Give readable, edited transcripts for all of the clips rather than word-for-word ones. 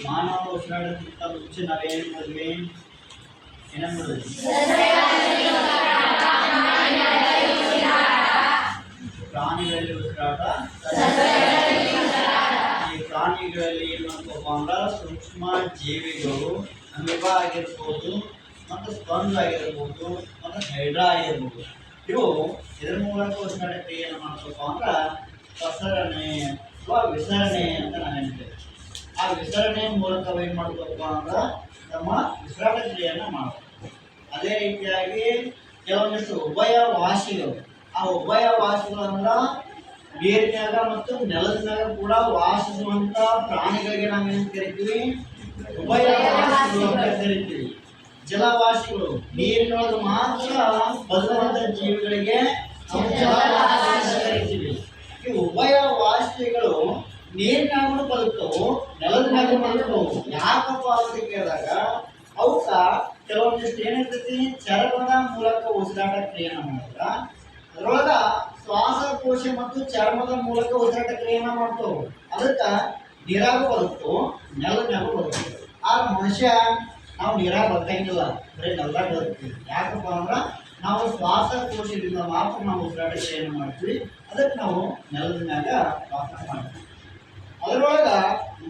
ಮಾನವ ಉಸಿರಾಡೋದಕ್ಕಿಂತ ಮುಂಚೆ ನಾವೇನು ಮಾಡಿದ್ವಿ? ಏನೇನು ಮಾಡಿದ್ವಿ? ಪ್ರಾಣಿಗಳಲ್ಲಿ ಉಸಿರಾಟ. ಈ ಪ್ರಾಣಿಗಳಲ್ಲಿ ಏನು ಮಾಡ್ತಪ್ಪ ಅಂದ್ರೆ ಸೂಕ್ಷ್ಮ ಜೀವಿಗಳು ಅಮೀಬಾ ಆಗಿರ್ಬೋದು ಮತ್ತು ಸ್ಪಂಜ್ ಆಗಿರ್ಬೋದು ಮತ್ತು ಹೈಡ್ರಾ ಆಗಿರ್ಬೋದು. ಇವು ಇದರ ಮೂಲಕ ಉಸಿರಾಟ ಕ್ರಿಯೆಯನ್ನು ಮಾಡ್ತಪ್ಪ ಅಂದ್ರೆ ಪ್ರಸರಣೆ ಅಥವಾ ವಿಸರಣೆ ಅಂತ ನಾನು ಹೇಳ್ತೇವೆ. ಆ ವಿಸರಣೆ ಮೂಲಕ ಏನು ಮಾಡ್ತಪ್ಪ ಅಂದ್ರೆ ನಮ್ಮ ಉಸಿರಾಟ ಕ್ರಿಯೆಯನ್ನು ಮಾಡ್ತೀವಿ. ಅದೇ ರೀತಿಯಾಗಿ ಕೆಲವೊಂದಿಷ್ಟು ಉಭಯವಾಸಿಗಳು. ಆ ಉಭಯವಾಸಿಗಳಂದ್ರೆ ನೀರಿನಾಗ ಮತ್ತು ನೆಲದ ಮ್ಯಾಗ ಕೂಡ ವಾಸಿಸುವಂತ ಪ್ರಾಣಿಗಳಿಗೆ ನಾವೇನು ಕರಿತೀವಿ? ಉಭಯವಾಸಿಗಳು ಅಂತ ಕರಿತೀವಿ. ಜಲವಾಸಿಗಳು ನೀರಿನೊಳಗೆ ಮಾತ್ರ ಬದುಕುವಂತ ಜೀವಿಗಳಿಗೆ ನಾವು ಜಲವಾಸಿ ಅಂತ ಕರಿತೀವಿ. ಈ ಉಭಯವಾಸಿಗಳು ನೀರಿನಾಗೂ ಬದುಕವು, ನೆಲದ ಮ್ಯಾಗ ಬದುಕವು. ಯಾಕಪ್ಪ ಅಂತ ಕೇಳಿದಾಗ ಅವಕ್ಕ ಕೆಲವೊಂದಿಷ್ಟು ಏನಿರ್ತೈತಿ ಚರ್ಮದ ಮೂಲಕ ಉಸಿರಾಟ ಕ್ರಿಯೆಯನ್ನು ಮಾಡಿದ್ರ ಅದರೊಳಗ ಶ್ವಾಸಕೋಶ ಮತ್ತು ಚರ್ಮದ ಮೂಲಕ ಉಸಿರಾಟ ಕ್ರಿಯೆಯನ್ನು ಮಾಡ್ತವು. ಅದಕ್ಕೆ ನೀರಾಗೂ ಬದುಕ್ತವು, ನೆಲದ್ನಾಗೂ ಬದುಕ್ತವೆ. ಆ ಮನುಷ್ಯ ನಾವು ನೀರಾಗ ಬದುಕಂಗಿಲ್ಲ, ಬರೀ ನೆಲದಾಗ ಬದುಕ್ತೀವಿ. ಯಾಕಪ್ಪ ಅಂದ್ರೆ ನಾವು ಶ್ವಾಸಕೋಶದಿಂದ ಮಾತ್ರ ನಾವು ಉಸಿರಾಟ ಕ್ರಿಯೆಯನ್ನು ಮಾಡ್ತೀವಿ. ಅದಕ್ಕೆ ನಾವು ನೆಲದ ಮ್ಯಾಗ ವಾಸ ಮಾಡ್ತೀವಿ. ಅದರೊಳಗ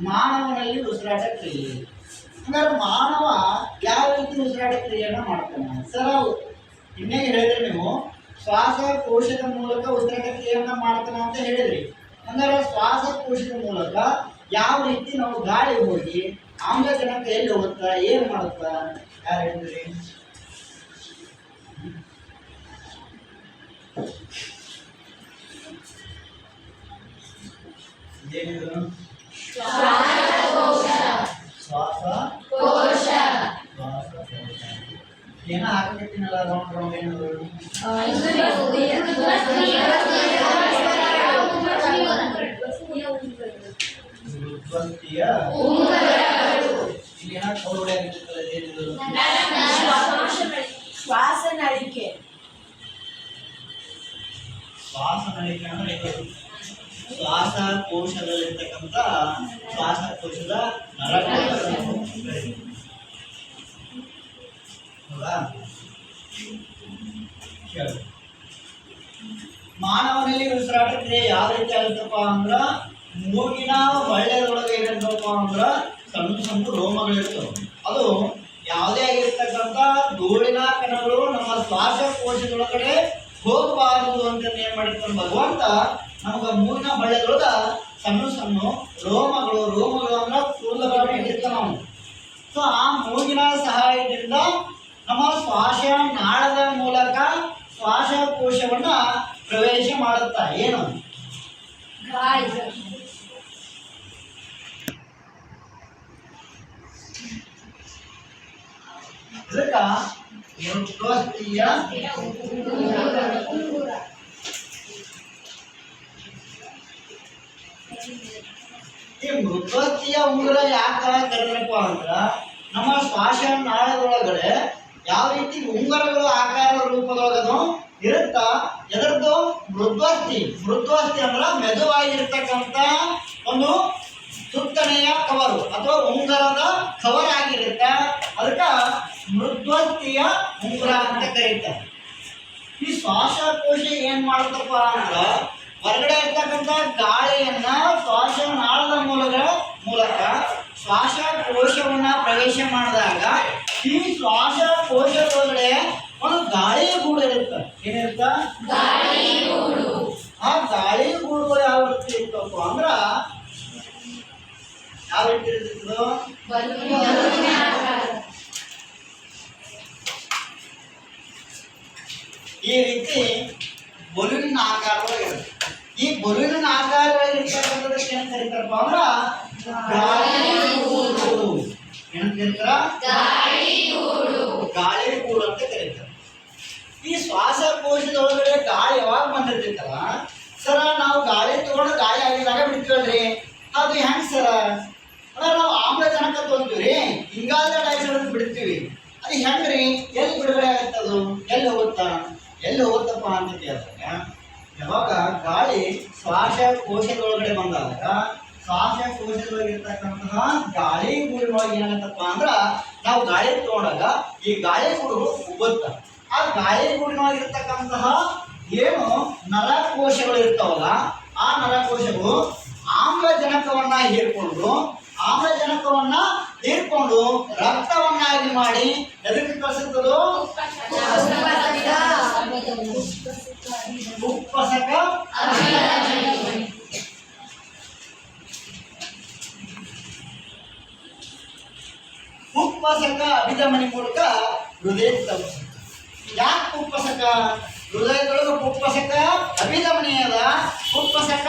ಮಾನವನಲ್ಲಿ ಉಸಿರಾಟ ಕ್ರಿಯೆ. ಹಂಗಾರೆ ಮಾನವ ಯಾವ ರೀತಿ ಉಸಿರಾಟ ಕ್ರಿಯೆಯನ್ನು ಮಾಡ್ತಾನೆ? ಸರ್ ಇನ್ನೇ ಹೇಳಿದ್ರಿ ನೀವು ಶ್ವಾಸಕೋಶದ ಮೂಲಕ ಉಸಿರಾಟ ಕ್ರಿಯೆಯನ್ನು ಮಾಡ್ತಾನೆ ಅಂತ ಹೇಳಿದ್ರಿ. ಹಂಗಾರೆ ಶ್ವಾಸಕೋಶದ ಮೂಲಕ ಯಾವ ರೀತಿ ನಾವು ಗಾಳಿ ಹೋಗಿ ಆಮ್ಲಜನಕ ಎಲ್ಲಿ ಹೋಗುತ್ತಾ, ಏನು ಮಾಡುತ್ತಾ? ಯಾರು ಹೇಳಿದ್ರಿ? ಏನಿದ್ರು ಶ್ವಾಸಕೋಶ ಏನ ಹಾಕತ್ತಿನಲ್ಲ ರೌಂಡ್ ರೌಂಡ್ ಏನದು? ಇಲ್ಲಿ ಏನಾದ್ರು ಕೌರುಡೆ ಆಗಿರ್ತಲ್ಲ, ಏನಿದು? ಶ್ವಾಸನಳಿಕೆ. ಶ್ವಾಸನಳಿಕೆ ಅಂದ್ರೆ ಶ್ವಾಸಕೋಶದಲ್ಲಿರ್ತಕ್ಕಂಥ ಶ್ವಾಸಕೋಶದ ನರಗಳನ್ನು ಹೌದಾ? ಮಾನವನಲ್ಲಿ ಉಸಿರಾಟ ಕ್ರಿಯೆ ಯಾವ ರೀತಿ ಆಗುತ್ತಪ್ಪ ಅಂದ್ರ ಮೂಗಿನ ಹೊಳ್ಳೆದೊಳಗೆ ಏನಿರ್ತಪ್ಪ ಅಂದ್ರ ಸಣ್ಣ ಸಣ್ಣ ರೋಮಗಳಿರ್ತವೆ. ಅದು ಯಾವುದೇ ಆಗಿರ್ತಕ್ಕಂಥ ಧೂಳಿನ ಕಣಗಳು ನಮ್ಮ ಶ್ವಾಸಕೋಶದೊಳಗಡೆ ಹೋಗಬಾರದು ಅಂತ ಏನ್ ಮಾಡಿರ್ತಾನೆ ಭಗವಂತ ನಮಗ ಮೂಗಿನ ಹೊಳ್ಳೆದೊಳಗ ಸಣ್ಣ ಸಣ್ಣ ರೋಮಗಳು ಅಂದ್ರೆ ಕೂದಲುಗಳನ್ನು ಇಟ್ಟಿರ್ತಾನೆ ನಾವು. ಸೊ ಆ ಮೂಗಿನ ಸಹಾಯದಿಂದ ನಮ್ಮ ಶ್ವಾಸನಾಳದ ಮೂಲಕ ಶ್ವಾಸಕೋಶವನ್ನ ಪ್ರವೇಶ ಮಾಡುತ್ತಾ. ಏನು? ಇದಕ್ಕ ಮೃದ್ವಸ್ಥೀಯ ಈ ಮೃದ್ವಸ್ಥೀಯ ಉಂಗುರ ಯಾಕ ಕರೆದ್ರಪ್ಪ ಅಂದ್ರ ನಮ್ಮ ಶ್ವಾಸನಾಳದೊಳಗಡೆ ಯಾವ ರೀತಿ ಉಂಗುರಗಳು ಆಕಾರ ರೂಪದೊಳಗದು ಇರುತ್ತಾ ಎದರದ್ದು ಮೃದ್ವಸ್ಥಿ ಅಂದ್ರ ಮೆದುವಾಗಿರ್ತಕ್ಕಂಥ ಒಂದು ಸುತ್ತನೆಯ ಕವರು ಅಥವಾ ಉಂಗುರದ ಕವರ್ ಆಗಿರುತ್ತೆ. ಅದಕ್ಕ ಮೃದ್ವಸ್ಥಿಯ ಉಂಗುರ ಅಂತ ಕರೀತಾರೆ. ಈ ಶ್ವಾಸಕೋಶ ಏನ್ ಮಾಡುತ್ತಪ್ಪ ಅಂದ್ರ ಹೊರಗಡೆ ಇರ್ತಕ್ಕಂಥ ಗಾಳಿಯನ್ನ ಶ್ವಾಸನಾಳದ ಮೂಲಕ ಶ್ವಾಸಕೋಶವನ್ನ ಪ್ರವೇಶ ಮಾಡಿದಾಗ ಈ ಶ್ವಾಸಕೋಶದೊಳಗಡೆ ಒಂದು ಗಾಳಿ ಗೂಡು ಇರುತ್ತೆ. ಏನಿರುತ್ತ? ಆ ಗಾಳಿ ಗೂಡುಗಳು ಯಾವ ರೀತಿ ಇರ್ತಪ್ಪ ಅಂದ್ರ ಯಾವ ರೀತಿ ಇರ್ತಿತ್ತು? ಈ ರೀತಿ ಬಲೂನಿನ ಆಕಾರವಾಗಿರುತ್ತೆ. ಈ ಬಲೂನಿನ ಆಕಾರವಾಗಿರ್ತಕ್ಕಂಥದಕ್ಕೆ ಏನ್ ಕರೀತಾರಪ್ಪ ಅಂದ್ರ ಗಾಳಿಗೂಡು. ಏನ್ ಕರೀತಾರ? ಗಾಳಿಗೂಡು ಅಂತ ಕರೀತಾರೆ. ಈ ಶ್ವಾಸಕೋಶದೊಳಗಡೆ ಗಾಳಿ ಯಾವಾಗ ಬಂದಿರ್ತೈತಲ್ಲ ಸರ, ನಾವು ಗಾಳಿ ತಗೊಂಡು ಗಾಳಿ ಆಗಿದಾಗ ಬಿಡ್ತೀವಲ್ರಿ, ಅದು ಹೆಂಗ್ ಸರ? ಅಂದ್ರೆ ನಾವು ಆಮ್ಲಜನಕ ತಗೊಂತೀವ್ರಿ, ಇಂಗಾಲದ ಡೈಆಕ್ಸೈಡ್ ಬಿಡ್ತೀವಿ. ಅದು ಹೆಂಗ್ರಿ? ಎಲ್ಲಿ ಬಿಡುಗಡೆ ಆಗತ್ತೆ? ಅದು ಎಲ್ಲಿ ಹೋಗುತ್ತಪ್ಪ ಅಂತ ಕೇಳಿದಾಗ ಯಾವಾಗ ಗಾಳಿ ಶ್ವಾಸಕೋಶದೊಳಗಡೆ ಬಂದಾಗ ಶ್ವಾಸಕೋಶದೊಳಗಿರ್ತಕ್ಕಂಥ ಇರ್ತಕ್ಕಂತಹ ಗಾಳಿ ಗೂಡಿನೊಳಗೆ ಏನಾಗತ್ತಪ್ಪ ಅಂದ್ರ ನಾವು ಗಾಳಿ ತಗೊಂಡಾಗ ಈ ಗಾಳಿ ಗೂಡು ಉಬ್ಬುತ್ತ. ಆ ಗಾಳಿ ಗೂಡಿನೊಳಗೆ ಇರ್ತಕ್ಕಂತಹ ಏನು ನರಕೋಶಗಳು ಇರ್ತಾವಲ್ಲ, ಆ ನರಕೋಶಗಳು ಆಮ್ಲಜನಕವನ್ನ ಹೀರ್ಕೊಂಡು ರಕ್ತವನ್ನಾಗಿ ಮಾಡಿ ಎದಕ್ಕೆ ಕಳಿಸುತ್ತದೋ? ಉಪ್ಪಸಕ ಅಭಿಧಮನಿ ಮೂಲಕ ಹೃದಯಕ್ಕೆ ತಲುಪಿಸುತ್ತೆ. ಯಾಕೆ ಉಪ್ಪಸಕ? ಹೃದಯದೊಳಗೆ ಉಪ್ಪಸಕ ಅಭಿಧಮನಿ ಅದ, ಉಪ್ಪಸಕ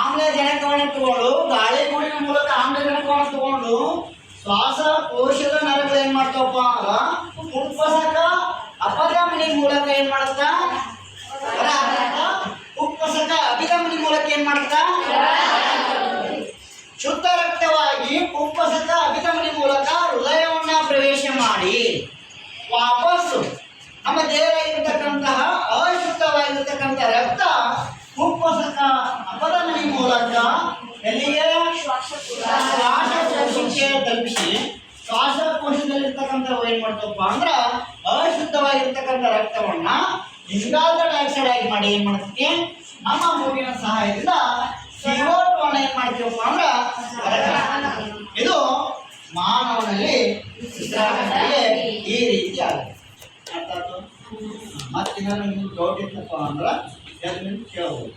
ಆಮ್ಲಜನಕವನ್ನು ತಗೊಂಡು ಗಾಳಿ ಗೂಡಿನ ಮೂಲಕ ಆಮ್ಲಜನಕವನ್ನು ತಗೊಂಡು ಶ್ವಾಸಕೋಶದ ನರಗಳು ಏನ್ ಮಾಡ್ತಾವಪ್ಪ ಅಂದ್ರ ಉಪ್ಪಸಕ ಅಪಧಮನಿ ಮೂಲಕ ಏನ್ ಮಾಡುತ್ತ? ಉಪ್ಪಸಕ ಅಭಿಧಮನಿ ಮೂಲಕ ಏನ್ ಮಾಡುತ್ತ? ಶುದ್ಧ ರಕ್ತವಾಗಿ ಉಪ್ಪಸಕ ಅಭಿಧಮನಿ ಮೂಲಕ ಹೃದಯವನ್ನ ಪ್ರವೇಶ ಮಾಡಿ ವಾಪಸ್ಸು ನಮ್ಮ ದೇಹದಲ್ಲಿರ್ತಕ್ಕಂತಹ ಅಶುದ್ಧವಾಗಿರ್ತಕ್ಕಂಥ ರಕ್ತ ಉಪ್ಪಸಕ ಅಪಧಮನಿ ಮೂಲಕ ಎಲ್ಲಿಗೆ? ಶ್ವಾಸಕೋಶಕ್ಕೆ ತಲುಪಿಸಿ ಶ್ವಾಸಕೋಶದಲ್ಲಿರ್ತಕ್ಕಂಥ ಏನ್ ಮಾಡ್ತಪ್ಪ ಅಂದ್ರ ಅಶುದ್ಧವಾಗಿರ್ತಕ್ಕಂಥ ರಕ್ತವನ್ನ ಇಂಗಾಲದ ಡೈಆಕ್ಸೈಡ್ ಆಗಿ ಮಾಡಿ ಏನ್ ಮಾಡ್ತೀವಿ? ನಮ್ಮ ಮೂಗಿನ ಸಹಾಯದಿಂದ CO2 ಅನ್ನ ಏನ್ ಮಾಡ್ತೀವಪ್ಪ ಅಂದ್ರ ಇದು ಮಾನವನಲ್ಲಿ ಈ ರೀತಿ ಆಗುತ್ತೆ. ಅರ್ಥ ಆಯ್ತು? ಮತ್ತೇನಾದ್ರು ನಿಮ್ಗೆ ಡೌಟ್ ಇತ್ತಪ್ಪ ಅಂದ್ರ ಕೇಳಬಹುದು.